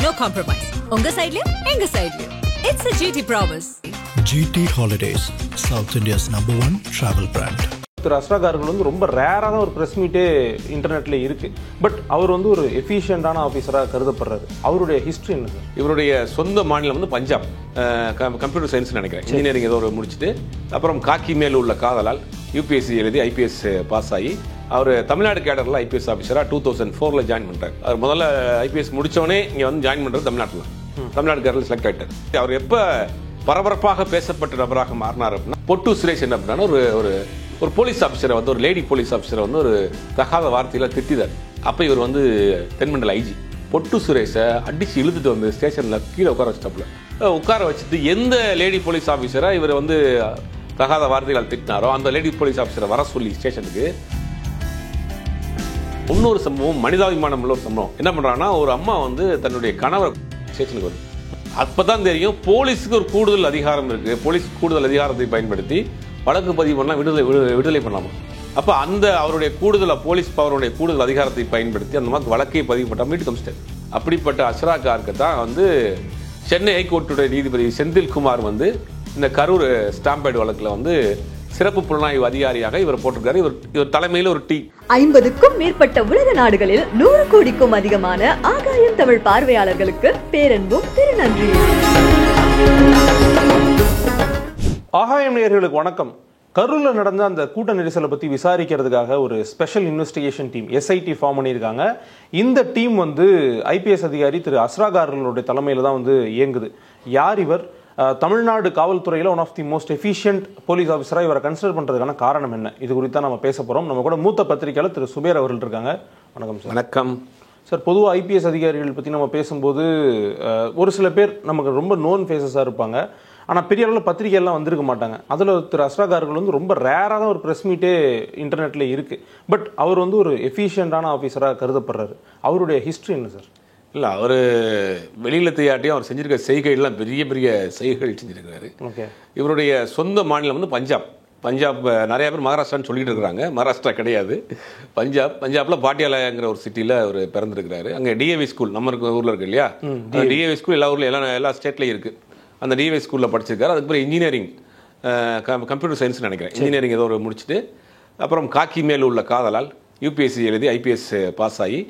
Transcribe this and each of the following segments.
No compromise. Unga side liya, enga side liya. It's a GT promise. GT Holidays, South India's #1 travel brand. திரு அஸ்ராக் அவர்கள் வந்து ரொம்ப ரேரான ஒரு press மீட்டே இன்டர்நெட்ல இருக்கு. பட் அவர் வந்து ஒரு எஃபிஷியண்டான ஆஃபீஸராக கருதப்படுறாரு. அவருடைய ஹிஸ்ட்ரி என்ன சார்? இவருடைய சொந்த மாநிலம் வந்து பஞ்சாப். கம்ப்யூட்டர் சயின்ஸ் நினைக்கிறேன். இன்ஜினியரிங் ஏதோ ஒரு முடிச்சுட்டு அப்புறம் காக்கி மேல் உள்ள காதலால் யூபிஎஸ்சி எழுதி ஐபிஎஸ் பாஸ் ஆகி அவர் தமிழ்நாடு கேடரில் ஐபிஎஸ் ஆஃபீஸராக 2004 ஜாயின் பண்ணுறாரு. அவர் முதல்ல ஐபிஎஸ் முடித்தோடனே இங்கே வந்து ஜாயின் பண்ணுறது தமிழ்நாடு கேடரில் செலக்ட் ஆகிட்டார். அவர் எப்போ பரபரப்பாக பேசப்பட்ட நபராக மாறினார் அப்படின்னா, பொட்டு சுரேஷ் என்ன அப்படின்னா ஒரு போலீஸ் ஆஃபீஸரை வந்து ஒரு லேடி போலீஸ் ஆஃபீஸரை வந்து ஒரு தகாத வார்த்தையில் திட்டிதார். அப்போ இவர் வந்து தென்மண்டல ஐஜி பொட்டு சுரேஷை அடித்து இழுத்துட்டு வந்து ஸ்டேஷனில் கீழே உட்கார வச்சிட்டாப்புல. உட்கார வச்சுட்டு எந்த லேடி போலீஸ் ஆஃபீஸரை இவர் வந்து தகாத வார்த்தைகள் திட்டினாரோ அந்த லேடி போலீஸ் ஆஃபீஸரை வர சொல்லி ஸ்டேஷனுக்கு. இன்னொரு சம்பவம், மனிதாபிமானம் உள்ள ஒரு சம்பவம். என்ன பண்ணுறாங்கன்னா, ஒரு அம்மா வந்து தன்னுடைய கணவர் ஸ்டேஷனுக்கு வருது. அப்போதான் தெரியும் போலீஸுக்கு ஒரு கூடுதல் அதிகாரம் இருக்குது. போலீஸ் கூடுதல் அதிகாரத்தை பயன்படுத்தி வழக்கு பதிவு பண்ணலாம், விடுதலை பண்ணலாமா. அப்போ அந்த அவருடைய போலீஸ் பவருடைய கூடுதல் அதிகாரத்தை பயன்படுத்தி அந்த மாதிரி வழக்கை பதிவு பண்ணால் மீட்டு கமிச்சிட்டார். அப்படிப்பட்ட அஸ்ராக் காருக்கு தான் வந்து சென்னை ஹைகோர்ட்டுடைய நீதிபதி செந்தில்குமார் வந்து இந்த கரூர் ஸ்டாம்பேட் வழக்கில் வந்து சிறப்பு புலனாய்வு அதிகாரியாக இவர் போட்டிருக்காரு. இவர் தலைமையில் ஒரு டீம். 50க்கும் மேற்பட்ட உலக நாடுகளில் 100 கோடிக்கும் அதிகமான ஆகாயம் தமிழ் பார்வையாளர்களுக்கு பேரன்பும் திருநன்றி. ஆகாயம் நேயர்களுக்கு வணக்கம். கரூரில் நடந்த அந்த கூட்ட நெரிசலை பற்றி விசாரிக்கிறதுக்காக ஒரு special investigation team SIT form பண்ணியிருக்காங்க. இந்த டீம் வந்து ஐபிஎஸ் அதிகாரி திரு அஸ்ராக் அவர்களுடைய தலைமையில் தான் வந்து இயங்குது. யார் இவர்? தமிழ்நாடு காவல்துறையில் one of the most efficient police ஆஃபீஸராக இவரை கன்சிடர் பண்ணுறதுக்கான காரணம் என்ன? இது குறித்து நம்ம பேச போகிறோம். நம்ம கூட மூத்த பத்திரிகையாளர் திரு சுபேர் அவர்கள் இருக்காங்க. வணக்கம் சார். வணக்கம் சார். பொதுவாக ஐபிஎஸ் அதிகாரிகள் பற்றி நம்ம பேசும்போது ஒரு சில பேர் நமக்கு ரொம்ப நோன் ஃபேஸஸாக இருப்பாங்க. ஆனால் பெரிய அளவில் பத்திரிகையெல்லாம் வந்திருக்க மாட்டாங்க. அதில் திரு அஸ்ராக் அவர்கள் வந்து ரொம்ப ரேரான ஒரு ப்ரெஸ் மீட்டே இன்டர்நெட்டில் இருக்குது. பட் அவர் வந்து ஒரு எஃபிஷியண்டான ஆஃபீஸராக கருதப்படுறாரு. அவருடைய ஹிஸ்ட்ரி என்ன சார்? இல்லை, அவர் வெளியில் தெரியாட்டியும் அவர் செஞ்சிருக்க செய்கைகள்லாம் பெரிய பெரிய செய்கைகள் செஞ்சுருக்கிறாரு. ஓகே. இவருடைய சொந்த மாநிலம் வந்து பஞ்சாப். நிறைய பேர் மகாராஷ்டிரான்னு சொல்லிட்டு இருக்கிறாங்க. மகாராஷ்டிரா கிடையாது, பஞ்சாபில் பாட்டியாலாங்கிற ஒரு சிட்டியில் அவர் பிறந்திருக்கிறாரு. அங்கே டிஏவி ஸ்கூல் நம்ம ஊரில் இருக்கு இல்லையா, டிஏவி ஸ்கூல் எல்லா ஊர்லேயும் எல்லா ஸ்டேட்லேயும் இருக்குது. அந்த டிஏவி ஸ்கூலில் படிச்சிருக்காரு. அதுக்கப்புறம் இன்ஜினியரிங் கம்ப்யூட்டர் சயின்ஸ் நினைக்கிறேன். இன்ஜினியரிங் ஏதோ ஒரு முடிச்சுட்டு அப்புறம் காக்கி மேல் உள்ள காதலால் யூபிஎஸ்சி எழுதி ஐபிஎஸ் பாஸ் ஆகி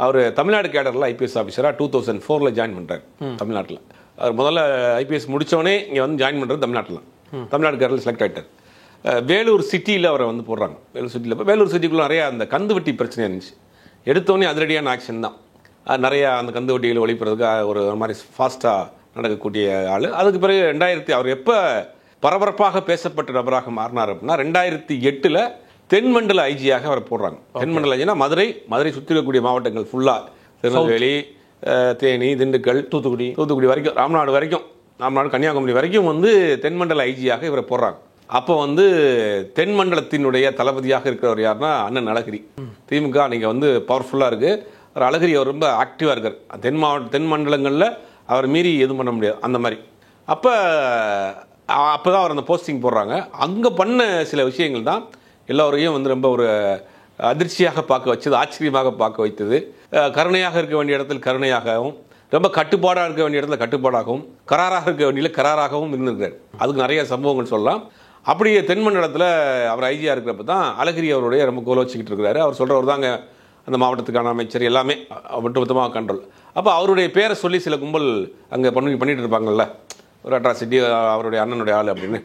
அவர் தமிழ்நாடு கேடரில் ஐபிஎஸ் ஆஃபீஸராக 2004 ஜாயின் பண்ணுறாரு. தமிழ்நாட்டில் அவர் முதல்ல ஐபிஎஸ் முடித்தோடனே இங்கே வந்து ஜாயின் பண்ணுறது தமிழ்நாடு கேடரில் செலக்ட் ஆகிட்டார். வேலூர் சிட்டியில் அவரை வந்து போடுறாங்க. வேலூர் சிட்டிக்குள்ளே நிறையா அந்த கந்து வட்டி பிரச்சனை இருந்துச்சு. எடுத்தோடனே அதிரடியான ஆக்ஷன் தான். நிறையா அந்த கந்து வட்டிகளை ஒழிப்புறதுக்கு ஒரு மாதிரி ஃபாஸ்ட்டாக நடக்கக்கூடிய ஆள். அதுக்கு பிறகு 2000 அவர் எப்போ பரபரப்பாக பேசப்பட்ட நபராக மாறினார் அப்படின்னா 2008 தென்மண்டல ஐஜியாக அவர் போடுறாங்க. தென்மண்டல ஐஜினா மதுரை சுற்றி இருக்கக்கூடிய மாவட்டங்கள் ஃபுல்லாக, திருநெல்வேலி, தேனி, திண்டுக்கல், தூத்துக்குடி வரைக்கும், ராமநாடு கன்னியாகுமரி வரைக்கும் வந்து தென்மண்டல ஐஜியாக இவரை போடுறாங்க. அப்போ வந்து தென்மண்டலத்தினுடைய தளபதியாக இருக்கிறவர் யாருன்னா அண்ணன் அழகிரி. திமுக அன்றைக்கி வந்து பவர்ஃபுல்லாக இருக்குது. அவர் அழகிரி அவர் ரொம்ப ஆக்டிவாக இருக்கார். தென் மண்டலங்களில் அவர் மீறி எதுவும் பண்ண முடியாது அந்த மாதிரி. அப்போ தான் அவர் அந்த போஸ்டிங் போடுறாங்க. அங்கே பண்ண சில விஷயங்கள் தான் எல்லோரையும் வந்து ரொம்ப ஒரு அதிர்ச்சியாக பார்க்க வச்சது, ஆச்சரியமாக பார்க்க வைத்தது. கருணையாக இருக்க வேண்டிய இடத்தில் கருணையாகவும், ரொம்ப கட்டுப்பாடாக இருக்க வேண்டிய இடத்துல கட்டுப்பாடாகவும், கராராக இருக்க வேண்டிய கராராகவும் இருந்திருக்கிறார். அதுக்கு நிறைய சம்பவங்கள் சொல்லலாம். அப்படியே தென்மண்டலத்தில் அவர் ஐஜியாக இருக்கிறப்ப தான் அழகிரி அவருடைய ரொம்ப கோல வச்சுக்கிட்டு இருக்கிறாரு. அவர் சொல்கிறவர் தாங்க அந்த மாவட்டத்துக்கான அமைச்சர், எல்லாமே ஒட்டுமொத்தமாக கண்ட்ரோல். அப்போ அவருடைய பேரை சொல்லி சில கும்பல் அங்கே பண்ணிட்டு இருப்பாங்கல்ல, ஒரு அட்ராசிட்டி, அவருடைய அண்ணனுடைய ஆள் அப்படின்னு.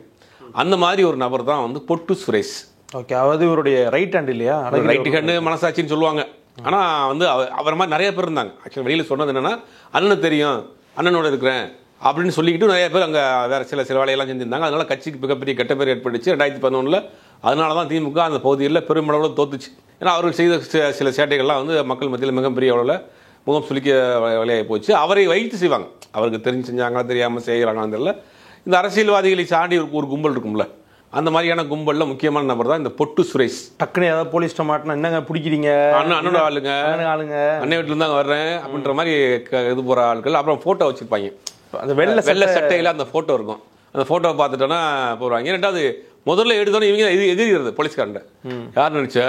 அந்த மாதிரி ஒரு நபர் தான் வந்து பொட்டு சுரேஷ். ஓகே. அதாவது இவருடைய ரைட் ஹேண்ட் இல்லையா? ரைட் ஹேண்டு மனசாட்சின்னு சொல்லுவாங்க. ஆனால் வந்து அவர் மாதிரி நிறைய பேர் இருந்தாங்க. ஆக்சுவலி வெளியில் சொன்னது என்னென்னா, அண்ணன் தெரியும், அண்ணனோட இருக்கிறேன் அப்படின்னு சொல்லிக்கிட்டு நிறைய பேர் அங்கே வேறு சில வேலையெல்லாம் செஞ்சுருந்தாங்க. அதனால கட்சிக்கு மிகப்பெரிய கெட்ட பேர் ஏற்பட்டுச்சு 2011. அதனால தான் திமுக அந்த பகுதியில் பெருமளவில் தோத்துச்சு. ஏன்னா அவர்கள் செய்த சில சேட்டைகள்லாம் வந்து மக்கள் மத்தியில் மிகப்பெரிய அளவில் முகம் சுளிக்க வேலையாகி போச்சு. அவரை வைத்து செய்வாங்க. அவருக்கு தெரிஞ்சு செஞ்சாங்களா தெரியாமல் செய்கிறாங்கன்னு தெரியல. இந்த அரசியல்வாதிகளை சாண்டி ஒரு கும்பல் இருக்கும்ல, அந்த மாதிரியான கும்பலில் முக்கியமான நபர் தான் இந்த பொட்டு சுரேஷ். டக்குனு ஏதாவது போலீஸ் மாட்டினா என்னங்க பிடிக்கிறீங்க, அண்ணனோட ஆளுங்க, அண்ணன் வீட்டில் இருந்தாங்க வர்றேன் அப்படின்ற மாதிரி இது போகிற ஆட்கள். அப்புறம் ஃபோட்டோ வச்சுருப்பாங்க. அந்த வெள்ளை சட்டையில் அந்த ஃபோட்டோ இருக்கும். அந்த ஃபோட்டோவை பார்த்துட்டோன்னா போகிறாங்க. ரெண்டாவது முதல்ல எடுத்தோன்னே இவங்க எதிர்கிறது போலீஸ்காரண்ட, யார் நினைச்ச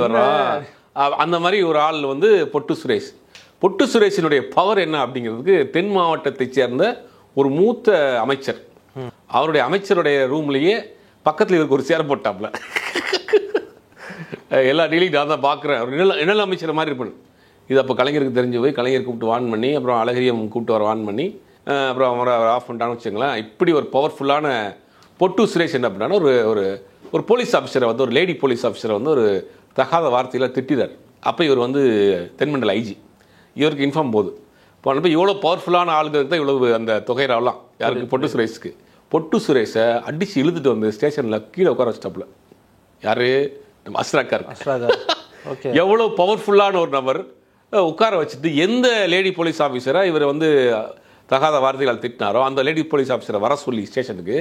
வர்றான் அந்த மாதிரி ஒரு ஆள் வந்து பொட்டு சுரேஷ். பொட்டு சுரேஷினுடைய பவர் என்ன அப்படிங்கிறதுக்கு தென் மாவட்டத்தை சேர்ந்த ஒரு மூத்த அமைச்சர், அவருடைய அமைச்சருடைய ரூம்லேயே பக்கத்தில் இவருக்கு ஒரு சேர் போட்டாப்ல. எல்லா டீலையும் நான் தான் பார்க்குறேன், ஒரு இணல் அமைச்சர் மாதிரி இருப்பேன். இது அப்போ கலைஞருக்கு தெரிஞ்சு போய் கலைஞர் கூப்பிட்டு வான் பண்ணி, அப்புறம் அழகிரியம் கூப்பிட்டு வர வான் பண்ணி, அப்புறம் அவரை ஆஃப் பண்ணிட்டான்னு வச்சுங்களேன். இப்படி ஒரு பவர்ஃபுல்லான பொட்டு சுரேஷ் என்ன பண்ணான்னா, ஒரு போலீஸ் ஆஃபீஸரை வந்து, ஒரு லேடி போலீஸ் ஆஃபீஸரை வந்து ஒரு தகாத வார்த்தையில் திட்டிறார். அப்போ இவர் வந்து தென்மண்டல ஐஜி, இவருக்கு இன்ஃபார்ம் போகுது. இப்போ இவ்வளோ பவர்ஃபுல்லான ஆளுங்களுக்கு தான் இவ்வளவு அந்த தொகைராவெலாம். யாருக்கு? பொட்டு சுரேஷுக்கு. பொட்டு சுரேஷை அடித்து இழுத்துட்டு வந்து ஸ்டேஷனில் கீழே உட்கார வச்சிட்டாப்புல. யார்? நம்ம அஸ்ராக்கார். எவ்வளோ பவர்ஃபுல்லான ஒரு நபர் உட்கார வச்சுட்டு எந்த லேடி போலீஸ் ஆஃபீஸரை இவர் வந்து தகாத வார்த்தைகள் திட்டினாரோ அந்த லேடி போலீஸ் ஆஃபீஸரை வர சொல்லி ஸ்டேஷனுக்கு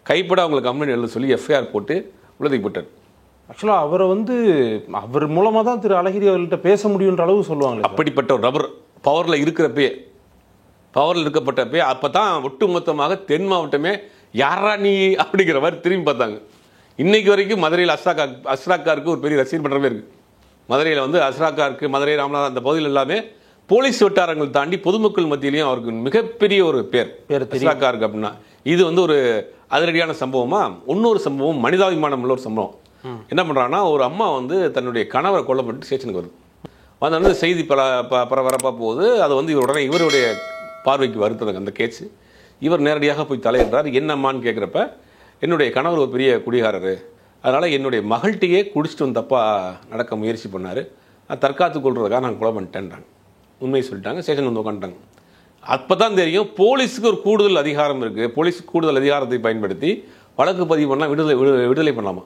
கைப்பட அவங்களுக்கு கம்ப்ளைண்ட் எழுத சொல்லி எஃப்ஐஆர் போட்டு உள்ளதுக்கு போட்டார். ஆக்சுவலாக அவரை வந்து அவர் மூலமாக தான் திரு அழகிரி அவர்கள்ட்ட பேச முடியுன்ற அளவு சொல்லுவாங்க. அப்படிப்பட்ட ஒரு நபர் பவரில் இருக்கப்பட்டப்பே அப்போ தான் ஒட்டுமொத்தமாக தென் மாவட்டமே யாரா நீ அப்படிங்கிற மாதிரி திரும்பி பார்த்தாங்க. இன்னைக்கு வரைக்கும் மதுரையில் அஸ்ராக்காருக்கு ஒரு பெரிய ரசிகர் மன்றமே இருக்குது. மதுரையில் வந்து அஸ்ராக்காருக்கு, மதுரை, ராமநாதன் அந்த பகுதியில் எல்லாமே போலீஸ் வட்டாரங்கள் தாண்டி பொதுமக்கள் மத்தியிலையும் அவருக்கு மிகப்பெரிய ஒரு பேர் அஸ்ராக்காருக்கு. அப்படின்னா இது வந்து ஒரு அதிரடியான சம்பவமா. இன்னொரு சம்பவம் மனிதாபிமானம் உள்ள ஒரு சம்பவம். என்ன பண்ணுறாங்கன்னா, ஒரு அம்மா வந்து தன்னுடைய கணவரை கொல்லப்பட்டு ஸ்டேஷனுக்கு வருது. வந்து செய்தி பரபரப்பாக போகுது. அது வந்து உடனே இவருடைய பார்வைக்கு வருத்தது அந்த கேஸு. இவர் நேரடியாக போய் தலையிடுறார். என்னம்மான்னு கேட்குறப்ப, என்னுடைய கணவர் ஒரு பெரிய குடிகாரர், அதனால் என்னுடைய மகள்கிட்டையே குடிச்சிட்டு வந்து தப்பாக நடக்க முயற்சி பண்ணார், தற்காத்து கொள்றதுக்காக நான் கொலை பண்ணிட்டேன்றாங்க. உண்மையை சொல்லிட்டாங்க. ஸ்டேஷன் வந்து உட்காந்துட்டாங்க. அப்போ தான் தெரியும் போலீஸுக்கு ஒரு கூடுதல் அதிகாரம் இருக்குது. போலீஸுக்கு கூடுதல் அதிகாரத்தை பயன்படுத்தி வழக்கு பதிவு பண்ணால் விடுதலை பண்ணலாமா?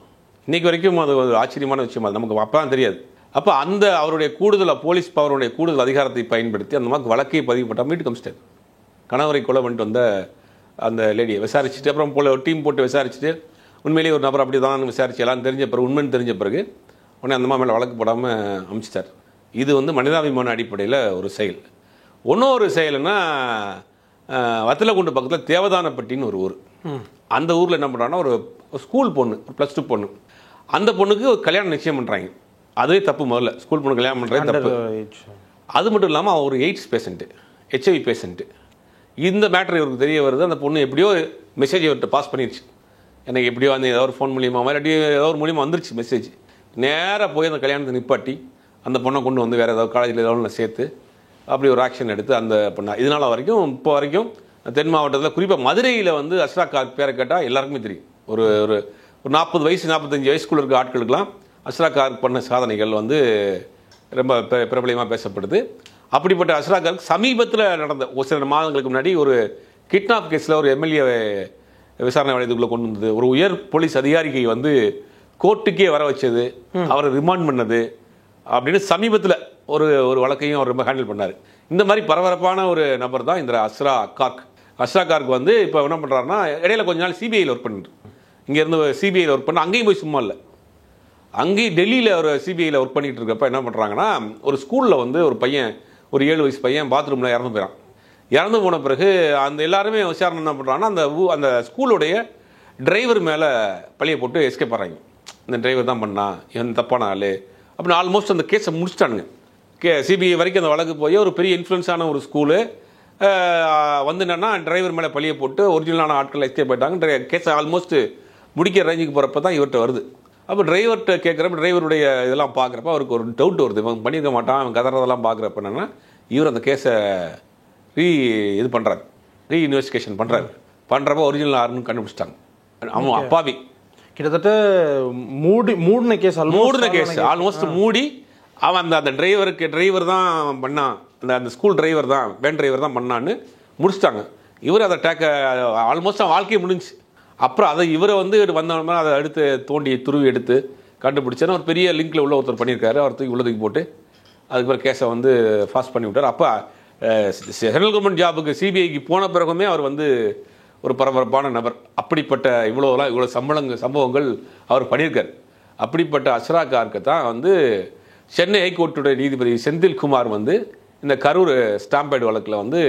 இன்றைக்கி வரைக்கும் அது ஒரு ஆச்சரியமான விஷயம். அது நமக்கு அப்போ தான் தெரியாது. அப்போ அந்த அவருடைய போலீஸ் பவருடைய கூடுதல் அதிகாரத்தை பயன்படுத்தி அந்த மாதிரி வழக்கை பதிவு பண்ணால் வீட்டுக்கு அமிச்சிட்டார். கணவரை கொலை பண்ணிட்டு வந்த அந்த லேடியை விசாரிச்சுட்டு, அப்புறம் ஒரு டீம் போட்டு விசாரிச்சுட்டு, உண்மையிலேயே ஒரு நபர் அப்படி தான் விசாரிச்சு எல்லாம் தெரிஞ்ச பிறகு, உண்மைன்னு தெரிஞ்ச பிறகு உடனே அந்த மேலே வழக்கு போடாமல் அமிச்சிட்டார். இது வந்து மனிதாபிமான அடிப்படையில் ஒரு செயல். இன்னொரு செயல்னா, வத்தலக்குண்டு பக்கத்தில் தேவதானப்பட்டின்னு ஒரு ஊர். அந்த ஊரில் என்ன பண்ணுறாங்கன்னா, ஒரு ஸ்கூல் பொண்ணு, ஒரு +2 பொண்ணு, அந்த பொண்ணுக்கு ஒரு கல்யாணம் நிச்சயம் பண்ணுறாங்க. அதுவே தப்பு. முதல்ல ஸ்கூல் பொண்ணு கல்யாணம் பண்ணுறது தப்பு. அது மட்டும் இல்லாமல் அவர் ஒரு எய்ட்ஸ் பேஷண்ட்டு, HIV பேஷண்ட்டு. இந்த மேட்ரு இவருக்கு தெரிய வருது. அந்த பொண்ணு எப்படியோ மெசேஜ் இவர்கிட்ட பாஸ் பண்ணிடுச்சு. எனக்கு எப்படியோ அந்த ஏதோ ஒரு ஃபோன் மூலியமாக இல்லாட்டி ஏதோ ஒரு மூலியமாக வந்துருச்சு மெசேஜ். நேராக போய் அந்த கல்யாணத்தை நிப்பாட்டி அந்த பொண்ணை கொண்டு வந்து வேறு ஏதாவது காலேஜில் ஏதாவது சேர்த்து அப்படி ஒரு ஆக்ஷன் எடுத்து அந்த பொண்ணை இதனால் வரைக்கும் இப்போ வரைக்கும் தென் மாவட்டத்தில் குறிப்பாக மதுரையில் வந்து அஸ்ராக்கார் பேரை கேட்டால் எல்லாருக்குமே தெரியும். ஒரு ஒரு 40 வயசு 45 வயசுக்குள்ள இருக்க ஆட்களுக்கெல்லாம் அஸ்ராக்கார் பண்ண சாதனைகள் வந்து ரொம்ப பிரபலமாக பேசப்படுது. அப்படிப்பட்ட அஸ்ராக்காருக்கு சமீபத்தில் நடந்த ஒரு சில மாதங்களுக்கு முன்னாடி ஒரு கிட்னாப் கேஸில் ஒரு MLA விசாரணை வளையத்துக்குள்ளே கொண்டு வந்தது, ஒரு உயர் போலீஸ் அதிகாரிக்கு வந்து கோர்ட்டுக்கே வர வச்சது, அவரை ரிமாண்ட் பண்ணது அப்படின்னு சமீபத்தில் ஒரு வழக்கையும் அவர் ரொம்ப ஹேண்டில் பண்ணார். இந்த மாதிரி பரபரப்பான ஒரு நபர் தான் இந்த அஸ்ராக்கார்க்கு வந்து இப்போ என்ன பண்ணுறாருன்னா, இடையில கொஞ்ச நாள் CBIயில் ஒர்க் பண்ணிட்டு, இங்கேருந்து CBIயில் ஒர்க் பண்ண, அங்கேயும் போய் சும்மா இல்லை, அங்கேயும் டெல்லியில் ஒரு CBIயில் ஒர்க் பண்ணிட்டு இருக்கப்ப என்ன பண்ணுறாங்கன்னா, ஒரு ஸ்கூலில் வந்து ஒரு பையன், ஒரு 7 வயசு பையன் பாத்ரூமில் இறந்து போயிடான். இறந்து போன பிறகு அந்த எல்லாருமே விசாரணை என்ன பண்ணுறாங்கன்னா, அந்த ஸ்கூலுடைய டிரைவர் மேலே பழியை போட்டு எஸ்கேப் ஆகிறாங்க. இந்த டிரைவர் தான் பண்ணா, என் தப்பான ஆள் அப்படின்னு ஆல்மோஸ்ட் அந்த கேஸை முடிச்சிட்டானுங்க. CBI வரைக்கும் அந்த வழக்கு போய் ஒரு பெரிய இன்ஃப்ளூயன்ஸான ஒரு ஸ்கூலு வந்து என்னென்னா டிரைவர் மேலே பழியை போட்டு ஒரிஜினலான ஆட்கள் எஸ்கேப் ஆகிட்டாங்க. கேஸை ஆல்மோஸ்ட் முடிக்கிற ரேஞ்சுக்கு போகிறப்ப தான் இவர்கிட்ட வருது. அப்போ டிரைவர்கிட்ட கேட்குறப்ப, டிரைவருடைய இதெல்லாம் பார்க்குறப்ப அவருக்கு ஒரு டவுட் வருது, இவன் பண்ணியிருக்க மாட்டான், அவன் கதறதெல்லாம் பார்க்குறப்ப என்னென்னா இவர் அந்த கேஸை ரீஇன்வெஸ்டிகேஷன் பண்ணுறப்ப ஒரிஜினல் ஆறுன்னு கண்டுபிடிச்சிட்டாங்க. அவன் அப்பாவி கிட்டத்தட்ட மூடின கேஸ் ஆல்மோஸ்ட் மூடி அவன் அந்த டிரைவர் தான் பண்ணான், அந்த ஸ்கூல் டிரைவர் தான், வேன் டிரைவர் தான் பண்ணான்னு முடிச்சிட்டாங்க. இவர் அதை ஆல்மோஸ்ட் வாழ்க்கையை முடிஞ்சு. அப்புறம் அதை இவரை வந்து வந்தோம்னா அதை அடுத்து தோண்டி துருவி எடுத்து கண்டுபிடிச்சேன்னா ஒரு பெரிய லிங்க்ல உள்ள ஒருத்தர் பண்ணியிருக்காரு, அவர் தூக்கி உள்ளதுக்கு போட்டு அதுக்கப்புறம் கேஸை வந்து ஃபாஸ்ட் பண்ணி விட்டார். அப்போ சென்ட்ரல் கவர்மெண்ட் ஜாபுக்கு CBIக்கு போன பிறகுமே அவர் வந்து ஒரு பரபரப்பான நபர். அப்படிப்பட்ட இவ்வளோ சம்பவங்கள் அவர் பண்ணியிருக்கார். அப்படிப்பட்ட அஸ்ராக்காருக்கு தான் வந்து சென்னை ஹைகோர்ட்டுடைய நீதிபதி செந்தில்குமார் வந்து இந்த கரூர் ஸ்டாம்பேடு வழக்கில் வந்து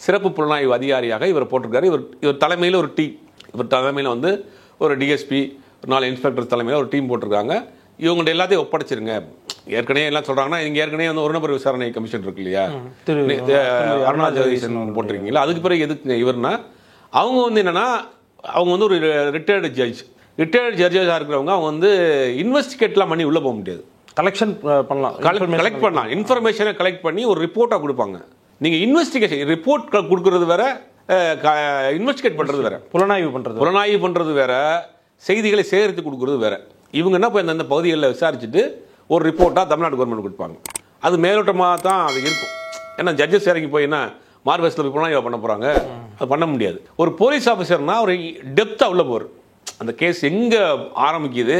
சிறப்பு புலனாய்வு அதிகாரியாக இவர் போட்டிருக்காரு. இவர் தலைமையில் ஒரு டீம், இவர் தலைமையில் வந்து ஒரு DSP, ஒரு 4 இன்ஸ்பெக்டர் தலைமையில் ஒரு டீம் போட்டிருக்காங்க. இவங்கள்ட்ட எல்லாத்தையும் ஒப்படைச்சிருங்க, ஏற்கனவே எல்லாம் சொல்கிறாங்கன்னா இங்கே ஏற்கனவே வந்து ஒரு நபர் விசாரணை கமிஷன் இருக்கு இல்லையா, அருணா ஜெகதீசன் போட்டிருக்கீங்களா, அதுக்கு பிறகு எதுக்கு இவர்னா அவங்க வந்து என்னென்னா அவங்க வந்து ஒரு ரிட்டையர்டு ஜட்ஜாக இருக்கிறவங்க அவங்க வந்து இன்வெஸ்டிகேட்லாம் பண்ணி உள்ளே போக முடியாது. கலெக்ஷன் பண்ணலாம், கலெக்ட் பண்ணலாம், இன்ஃபர்மேஷனை கலெக்ட் பண்ணி ஒரு ரிப்போர்ட்டாக கொடுப்பாங்க. நீங்கள் இன்வெஸ்டிகேஷன் ரிப்போர்ட் கொடுக்கறது வேற, இன்வெஸ்டிகேட் பண்ணுறது வேற, புலனாய்வு பண்ணுறது வேற, செய்திகளை சேகரித்து கொடுக்குறது வேற. இவங்க என்ன போய் அந்த பகுதிகளில் விசாரிச்சுட்டு ஒரு ரிப்போர்ட்டாக தமிழ்நாடு கவர்மெண்ட் கொடுப்பாங்க. அது மேலோட்டமாக தான் அது இருக்கும். ஏன்னா ஜட்ஜஸ் இறங்கி போய் என்ன மார்பஸில் போய் புலனாய்வு பண்ண போகிறாங்க, அது பண்ண முடியாது. ஒரு போலீஸ் ஆஃபீஸர்னா ஒரு டெப்த்தாக உள்ள போகிற அந்த கேஸ் எங்கே ஆரம்பிக்குது,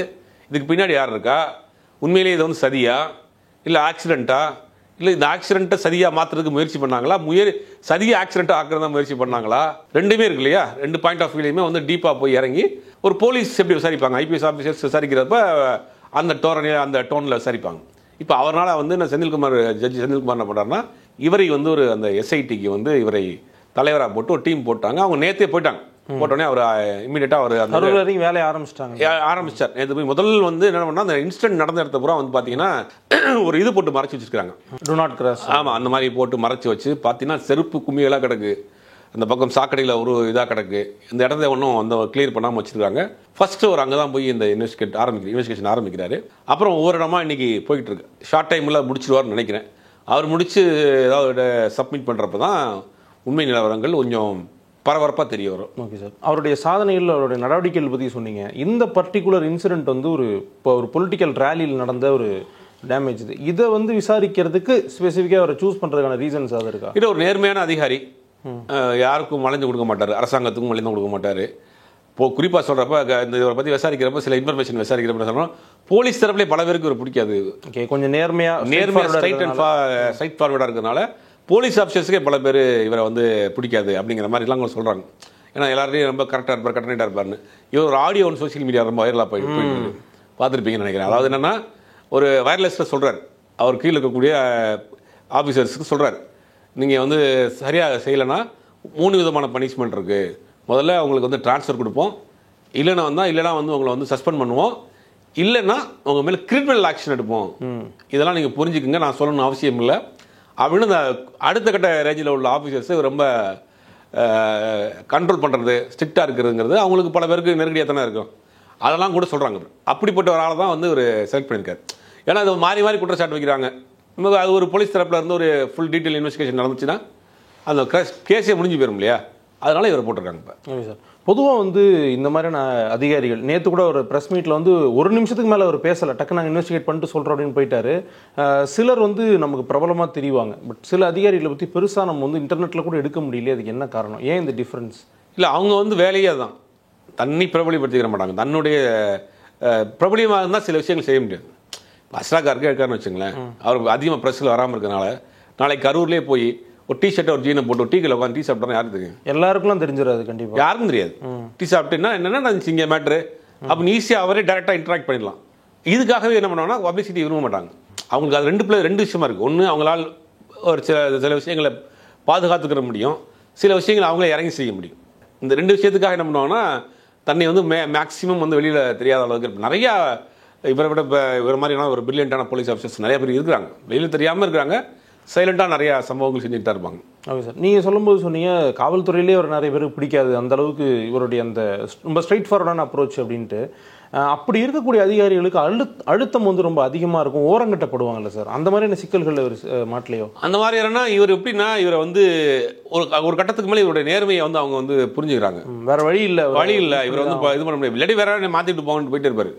இதுக்கு பின்னாடி யார் இருக்கா, உண்மையிலேயே இது வந்து சதியா இல்லை ஆக்சிடெண்ட்டா, இல்லை இந்த ஆக்சிடெண்ட்டை சதியாக மாற்றுறதுக்கு முயற்சி பண்ணாங்களா, சதியை ஆக்சிடெண்ட்டாக ஆக்குறதா முயற்சி பண்ணாங்களா, ரெண்டுமே இருக்கு இல்லையா. ரெண்டு பாயிண்ட் ஆஃப் வியூலையுமே வந்து டீப்பாக போய் இறங்கி ஒரு போலீஸ் எப்படி விசாரிப்பாங்க, ஐபிஎஸ் ஆஃபீஸர்ஸ் விசாரிக்கிறப்ப அந்த டோனில் விசாரிப்பாங்க. இப்போ அவரால் வந்து நான் ஜட்ஜி செந்தில்குமார் என்ன பண்ணுறாருன்னா இவரை வந்து ஒரு அந்த எஸ்ஐடிக்கு வந்து இவரை தலைவராக போட்டு ஒரு டீம் போட்டாங்க. அவங்க நேற்றே போயிட்டாங்க. போட்டோடனே அவர் இமீடியட்டாக அவர் வேலையை ஆரம்பிச்சார். நேற்று போய் முதல் வந்து என்ன பண்ணால் அந்த இன்சிடென்ட் நடந்த இடத்த பூரா வந்து பார்த்தீங்கன்னா ஒரு இது போட்டு மறைச்சி வச்சிருக்காங்க, டு நாட் கிராஸ். ஆமாம், அந்த மாதிரி போட்டு மறைச்சி வச்சு பார்த்தீங்கன்னா செருப்பு கும்மிகளாக கிடக்கு, அந்த பக்கம் சாக்கடையில் ஒரு இதாக கிடக்கு. இந்த இடத்த ஒன்றும் அந்த கிளியர் பண்ணாமல் வச்சுருக்காங்க. ஃபர்ஸ்ட்டு அவர் அங்கே தான் போய் இந்த இன்வெஸ்டிகேஷன் ஆரம்பிக்கிறாரு. அப்புறம் ஒவ்வொரு இடமா இன்றைக்கி போயிட்டு இருக்கு. ஷார்ட் டைமில் முடிச்சிடுவார்னு நினைக்கிறேன். அவர் முடித்து ஏதாவது சப்மிட் பண்ணுறப்ப தான் உண்மை நிலவரங்கள் கொஞ்சம் பரபரப்பாக தெரிய வரும். ஓகே சார், அவருடைய சாதனைகள் அவருடைய நடவடிக்கைகள் பற்றி சொன்னீங்க. இந்த பர்டிகுலர் இன்சிடென்ட் வந்து ஒரு பொலிட்டிக்கல் ரேலியில் நடந்த ஒரு டேமேஜ். இதை வந்து விசாரிக்கிறதுக்கு ஸ்பெசிஃபிக்காக அவரை சூஸ் பண்ணுறதுக்கான ரீசன்ஸ் அது இருக்கா? இது ஒரு நேர்மையான அதிகாரி, யாருக்கும் வளைஞ்சு கொடுக்க மாட்டார், அரசாங்கத்துக்கும் வளைந்து கொடுக்க மாட்டார். இப்போ குறிப்பாக சொல்கிறப்ப இந்த இவரை பற்றி விசாரிக்கிறப்ப சில இன்ஃபர்மேஷன் விசாரிக்கிறப்ப சொல்கிறோம், போலீஸ் தரப்புலேயே பல பேருக்கு இவர் பிடிக்காது. ஓகே, கொஞ்சம் நேர்மையாக ஸ்ட்ரைட் ஃபார்வர்டாக இருக்கிறதுனால போலீஸ் ஆஃபீஸர்ஸுக்கே பல பேர் இவரை வந்து பிடிக்காது அப்படிங்கிற மாதிரிலாம் அவங்க சொல்கிறாங்க. ஏன்னா எல்லாரையும் ரொம்ப கரெக்டாக இருப்பார், கரெக்டாக இருப்பார்னு. இவர் ஒரு ஆடியோ ஒன்று சோசியல் மீடியா ரொம்ப வைரலாக போயிட்டு பார்த்துருப்பீங்கன்னு நினைக்கிறேன். அதாவது என்னென்னா ஒரு வயர்லெஸில் சொல்கிறார், அவர் கீழே இருக்கக்கூடிய ஆஃபீஸர்ஸுக்கு சொல்கிறார், நீங்கள் வந்து சரியாக செய்யலைன்னா 3 விதமான பனிஷ்மெண்ட் இருக்குது. முதல்ல அவங்களுக்கு வந்து ட்ரான்ஸ்ஃபர் கொடுப்போம், இல்லைன்னா வந்து உங்களை வந்து சஸ்பெண்ட் பண்ணுவோம், இல்லைன்னா உங்கள் மேலே கிரிமினல் ஆக்ஷன் எடுப்போம். இதெல்லாம் நீங்கள் புரிஞ்சுக்குங்க, நான் சொல்லணும்னு அவசியம் இல்லை அப்படின்னு இந்த அடுத்த கட்ட ரேஞ்சில் உள்ள ஆஃபீஸர்ஸு ரொம்ப கண்ட்ரோல் பண்ணுறது, ஸ்ட்ரிக்டாக இருக்கிறதுங்கிறது அவங்களுக்கு பல பேருக்கு நெருக்கடியாக தானே இருக்கும். அதெல்லாம் கூட சொல்கிறாங்க. அப்படிப்பட்ட ஒரு ஆளை தான் வந்து ஒரு செலக்ட் பண்ணியிருக்காரு. ஏன்னா அது மாறி மாறி குற்றச்சாட்டு வைக்கிறாங்க. அது ஒரு போலீஸ் தரப்பில் இருந்து ஒரு ஃபுல் டீட்டெயில் இன்வெஸ்டிகேஷன் நடந்துச்சுன்னா அந்த கேஸே முடிஞ்சு போயிடும் இல்லையா, அதனால இவரை போட்டிருக்காங்க. இப்போ ஓகே சார், பொதுவாக வந்து இந்த மாதிரியான அதிகாரிகள் நேற்று கூட ஒரு ப்ரெஸ் மீட்டில் வந்து ஒரு நிமிஷத்துக்கு மேலே அவர் பேசலை, டக்கு நாங்கள் இன்வெஸ்டிகேட் பண்ணிட்டு சொல்கிறோம் அப்படின்னு போயிட்டாரு. சிலர் வந்து நமக்கு பிரபலமாக தெரிவாங்க, பட் சில அதிகாரிகளை பற்றி பெருசாக நம்ம வந்து இன்டர்நெட்டில் கூட எடுக்க முடியல. அதுக்கு என்ன காரணம், ஏன் இந்த டிஃப்ரென்ஸ்? இல்லை, அவங்க வந்து வேலையே தான், தண்ணி பிரபலியப்படுத்திக்கிற மாட்டாங்க. தன்னுடைய பிரபலியமாக இருந்தால் சில விஷயங்கள் செய்ய முடியாது. அஸ்ராக்காருக்கு இருக்காருன்னு வச்சுங்களேன், அவர் அதிகமாக ப்ரெஸ்ஸில் வராமல் இருக்கிறதுனால நாளைக்கு கரூர்லேயே போய் ஒரு டிஷர்ட்டை ஒரு ஜீனை போட்டு டீக்கில் உட்காந்து டீ சாப்பிட்டா யாருக்கு தெரியும்? எல்லாருக்கும் தெரிஞ்சிடாது, கண்டிப்பாக யாருக்கும் தெரியாது. டீ சாப்பிட்டுன்னா என்னென்னா இங்கே மேட்ரு அப்படின்னு ஈஸியாக அவரே டேரெக்டாக இன்ட்ராக்ட் பண்ணிடலாம். இதுக்காகவே என்ன பண்ணுவாங்கன்னா பப்ளிசிட்டி விரும்ப மாட்டாங்க. அவங்களுக்கு அது ரெண்டு விஷயமா இருக்குது. ஒன்று, அவங்களால் ஒரு சில விஷயங்களை பாதுகாத்துக்கிற முடியும், சில விஷயங்களை அவங்களே இறங்கி செய்ய முடியும். இந்த 2 விஷயத்துக்காக என்ன பண்ணுவாங்கன்னா தன்னை வந்து மேக்ஸிமம் வந்து வெளியில் தெரியாத அளவுக்கு நிறையா இவரை விட இப்போ இவர் மாதிரியான ஒரு பிரில்லியண்டான போலீஸ் ஆஃபீஸர்ஸ் நிறைய பேர் இருக்கிறாங்க, வெளியில் தெரியாமல் இருக்கிறாங்க, சைலண்டாக நிறையா சம்பவங்கள் செஞ்சுட்டு தான் இருப்பாங்க. ஓகே சார், நீங்கள் சொல்லும்போது சொன்னீங்க காவல்துறையிலே ஒரு நிறைய பேருக்கு பிடிக்காது, அந்த அளவுக்கு இவருடைய அந்த ரொம்ப ஸ்ட்ரைட் ஃபார்வர்டான அப்ரோச் அப்படின்ட்டு. அப்படி இருக்கக்கூடிய அதிகாரிகளுக்கு அழுத்தம் வந்து ரொம்ப அதிகமாக இருக்கும், ஓரங்கட்டப்படுவாங்கல்ல சார், அந்த மாதிரியான சிக்கல்கள் இவர் மாட்டலையோ? அந்த மாதிரி ஏன்னா இவர் எப்படின்னா இவரை வந்து ஒரு கட்டத்துக்கு மேலே இவருடைய நேர்மையை வந்து அவங்க வந்து புரிஞ்சுக்கிறாங்க. வேற வழி இல்லை இவர் வந்து இது பண்ண முடியாது, இல்லாட்டி வேற மாற்றிட்டு போகணும்னு போயிட்டு இருப்பாரு.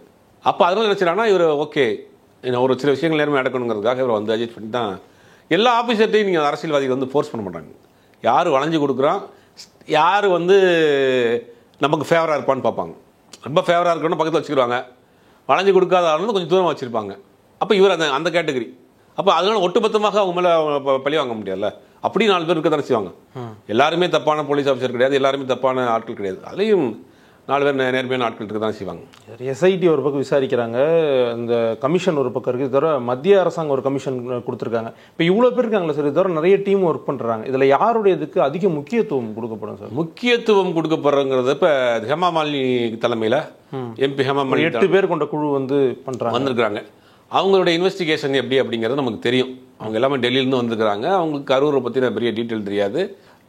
அப்போ அதெல்லாம் நினச்சிடாங்கன்னா இவர் ஓகே ஒரு சில விஷயங்கள் நேர்மையாக நடக்கணுங்கிறதுக்காக இவர் வந்து அட்ஜஸ்ட் பண்ணி தான். எல்லா ஆஃபீஸர்ட்டையும் நீங்கள் அரசியல்வாதிகள் வந்து ஃபோர்ஸ் பண்ண மாட்டாங்க. யார் வளைஞ்சு கொடுக்குறான், யார் வந்து நமக்கு ஃபேவராக இருப்பான்னு பார்ப்பாங்க. ரொம்ப ஃபேவராக இருக்கணும்னு பக்கத்தில் வச்சுக்கிடுவாங்க, வளைஞ்சு கொடுக்காத ஆளுநர் கொஞ்சம் தூரமாக வச்சுருப்பாங்க. அப்போ இவர் அந்த கேட்டகரி. அப்போ அதனால ஒட்டுமொத்தமாக அவங்க மேலே பழி வாங்க முடியாதுல்ல. அப்படி 4 பேர் இருக்க தானே செய்வாங்க. எல்லாருமே தப்பான போலீஸ் ஆஃபீஸர் கிடையாது, எல்லாருமே தப்பான ஆட்கள் கிடையாது, அதுலேயும் 4 பேர் நேர்மையான ஆட்கள் இருக்க தான் செய்வாங்க. எஸ்ஐடி ஒரு பக்கம் விசாரிக்கிறாங்க, இந்த கமிஷன் ஒரு பக்கம் இருக்குது, தவிர மத்திய அரசாங்கம் ஒரு கமிஷன் கொடுத்துருக்காங்க. இப்போ இவ்வளோ பேர் இருக்காங்களா சார், தவிர நிறைய டீம் ஒர்க் பண்ணுறாங்க. இதில் யாருடைய இதுக்கு அதிக முக்கியத்துவம் கொடுக்கப்படும் சார்? முக்கியத்துவம் கொடுக்கப்படுறங்கிறது இப்போ ஹேமா மாலினி தலைமையில் எம்பி ஹேமா மாலினி 8 பேர் கொண்ட குழு வந்து பண்ணுறாங்க, வந்திருக்கிறாங்க. அவங்களுடைய இன்வெஸ்டிகேஷன் எப்படி அப்படிங்கிறது நமக்கு தெரியும். அவங்க எல்லாமே டெல்லியிலேருந்து வந்திருக்கிறாங்க. அவங்களுக்கு கரூரை பற்றின பெரிய டீட்டெயில் தெரியாது.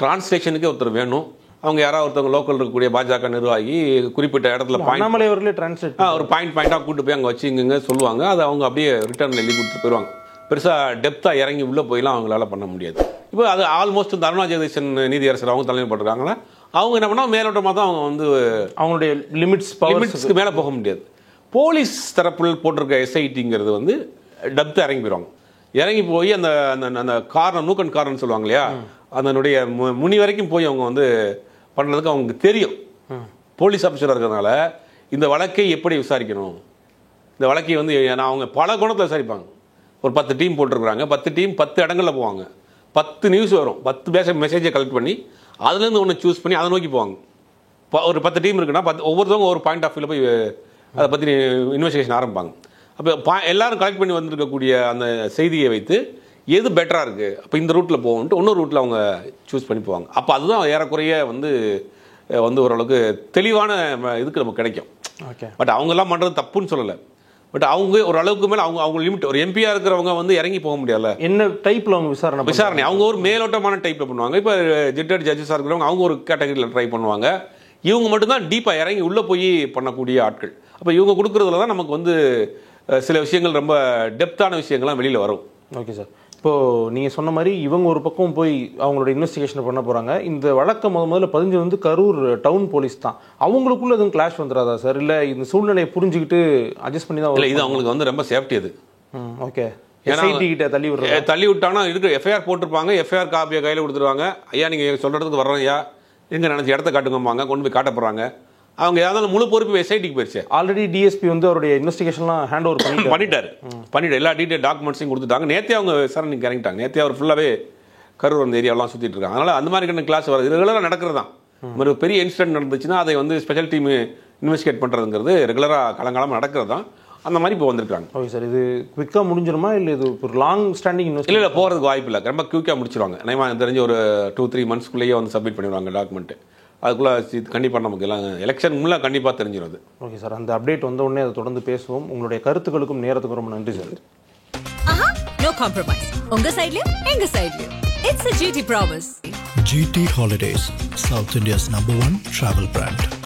டிரான்ஸ்லேஷனுக்கு ஒருத்தர் வேணும். அவங்க யாராவது ஒருத்தவங்க லோக்கல் இருக்கக்கூடிய பாஜக நிர்வாகி குறிப்பிட்ட இடத்துல அண்ணாமலை அவர்களே டிரான்ஸ்லேட் ஒரு பாயிண்டாக கூட்டு போய் அங்கே வச்சு இங்கே சொல்லுவாங்க. அதை அவங்க அப்படியே ரிட்டர்ன் எழுதி கொடுத்துட்டு போயிடுவாங்க. பெருசாக டெப்த்தாக இறங்கி உள்ளே போயெல்லாம் அவங்களால பண்ண முடியாது. இப்போ அது ஆல்மோஸ்ட் இந்த அருணா ஜெகதீசன் நீதியரசர் அவங்க தலைமை போட்டிருக்காங்கன்னா அவங்க என்ன பண்ணால் மேலோட்டமாக தான் அவங்க வந்து அவங்களுடைய லிமிட்ஸ்க்கு மேலே போக முடியாது. போலீஸ் தரப்பில் போட்டிருக்க எஸ்ஐடிங்கிறது வந்து டெப்த்தாக இறங்கி போயிடுவாங்க. இறங்கி போய் அந்த அந்த காரணம் நூக்கன் காரணம்னு சொல்லுவாங்க இல்லையா, அதனுடைய முனி வரைக்கும் போய் அவங்க வந்து பண்ணுறதுக்கு அவங்களுக்கு தெரியும். போலீஸ் ஆஃபீஸராக இருக்கிறதுனால இந்த வழக்கை எப்படி விசாரிக்கணும், இந்த வழக்கை வந்து அவங்க பல கோணத்தில் விசாரிப்பாங்க. ஒரு 10 டீம் போட்டிருக்கிறாங்க. 10 டீம் 10 இடங்களில் போவாங்க. 10 நியூஸ் வரும். 10 மெசேஜை கலெக்ட் பண்ணி அதுலேருந்து ஒன்று சூஸ் பண்ணி அதை நோக்கி போவாங்க. ஒரு 10 டீம் இருக்குன்னா ஒவ்வொருத்தவங்க ஒரு பாயிண்ட் ஆஃப் வியூவில் போய் அதை பற்றி இன்வெஸ்டிகேஷன் ஆரம்பிப்பாங்க. அப்போ எல்லாரும் கலெக்ட் பண்ணி வந்திருக்கக்கூடிய அந்த செய்தியை வைத்து எது பெட்டராக இருக்குது, அப்போ இந்த ரூட்டில் போகணுன்ட்டு இன்னொரு ரூட்டில் அவங்க சூஸ் பண்ணி போவாங்க. அப்போ அதுதான் ஏறக்குறைய வந்து ஓரளவுக்கு தெளிவான இதுக்கு நமக்கு கிடைக்கும். ஓகே. பட் அவங்கெல்லாம் பண்ணுறது தப்புன்னு சொல்லலை. பட் அவங்க ஒரு அளவுக்கு மேலே அவங்க லிமிட், ஒரு எம்பியாக இருக்கிறவங்க வந்து இறங்கி போக முடியல. என்ன டைப்பில் அவங்க விசாரணை அவங்க ஒரு மேலோட்டமான டைப்பில் பண்ணுவாங்க. இப்போ ரிட்டையர்ட் ஜட்ஜஸாக இருக்கிறவங்க அவங்க ஒரு கேட்டகரியில் ட்ரை பண்ணுவாங்க. இவங்க மட்டும்தான் டீப்பாக இறங்கி உள்ளே போய் பண்ணக்கூடிய ஆட்கள். அப்போ இவங்க கொடுக்குறதுல தான் நமக்கு வந்து சில விஷயங்கள் ரொம்ப டெப்த்தான விஷயங்கள்லாம் வெளியில் வரும். Okay sir. இப்போது நீங்கள் சொன்ன மாதிரி இவங்க ஒரு பக்கம் போய் அவங்களோட இன்வெஸ்டிகேஷன் பண்ண போகிறாங்க. இந்த வழக்கை முதல்ல பதிஞ்சு வந்து கரூர் டவுன் போலீஸ் தான். அவங்களுக்குள்ள எதுவும் கிளாஷ் வந்துடாதா சார்? இல்லை இந்த சூழ்நிலையை புரிஞ்சுக்கிட்டு அட்ஜஸ்ட் பண்ணி தான்? இல்லை, இது அவங்களுக்கு வந்து ரொம்ப சேஃப்டி. அது ஓகே. எஸ்ஐடி கிட்ட தள்ளி விட்டாங்கன்னா இருக்கு எஃப்ஐஆர் போட்டிருப்பாங்க. எஃப்ஐஆர் காப்பியை கையில் கொடுத்துருவாங்க. ஐயா நீங்கள் சொல்கிறதுக்கு வர்றோம் ஐயா, எங்கே நினச்சி இடத்த காட்டுங்கம்பாங்க. கொண்டு போய் காட்ட போகிறாங்க. அவங்க ஏதாவது முழு பொறுப்பு எஸ்ஐடிக்கு போயிடுச்சு. ஆல்ரெடி டிஎஸ்பி வந்து அவருடைய இன்வெஸ்டிகேஷன்லாம் ஹேண்ட் ஓவர் பண்ணிட்டாரு. எல்லா டீட்டெயில் டாக்குமெண்ட்ஸையும் கொடுத்துட்டாங்க. நேற்றே அவங்க விசாரணைக்கு இறங்கிட்டாங்க. நேற்றே அவர் ஃபுல்லாகவே கரூர் அந்த ஏரியாவெல்லாம் சுற்றிட்டு இருக்காங்க. அதனால் அந்த மாதிரி கிளாஸ் வருது. ரெகுலராக நடக்கிறது தான். ஒரு பெரிய இன்சிடென்ட் நடந்துச்சுன்னா அதை வந்து ஸ்பெஷல் டீம் இன்வெஸ்டிகேட் பண்ணுறதுங்கிறது ரெகுலராக காலங்காலமாக நடக்கிறது தான். அந்த மாதிரி இப்போ வந்திருக்காங்க. Okay sir. இது குவிக்காக முடிஞ்சிருமா இல்லை இது ஒரு லாங் ஸ்டாண்டிங் இன்வெஸ்ட்? இல்லை, போகிறதுக்கு வாய்ப்பு இல்லை. ரொம்ப குவிக்காக முடிச்சிருவாங்க. நான் தெரிஞ்சு ஒரு 2-3 மந்த்ஸ்க்குள்ளேயே வந்து சப்மிட் பண்ணிடுவாங்க டாக்குமெண்ட்டு. அதுக்குள்ளே கண்டிப்பாக நமக்கு எல்லாம் எலெக்ஷன் முன்னே கண்டிப்பாக தெரிஞ்சிடும். Okay sir. அந்த அப்டேட் வந்த உடனே அதை தொடர்ந்து பேசுவோம். உங்களுடைய கருத்துக்களுக்கும் நேரத்துக்கும் ரொம்ப நன்றி சார். No compromise. உங்க சைடுலயும் எங்க சைடுலயும். It's a GT promise. GT Holidays, South India's #1 travel brand.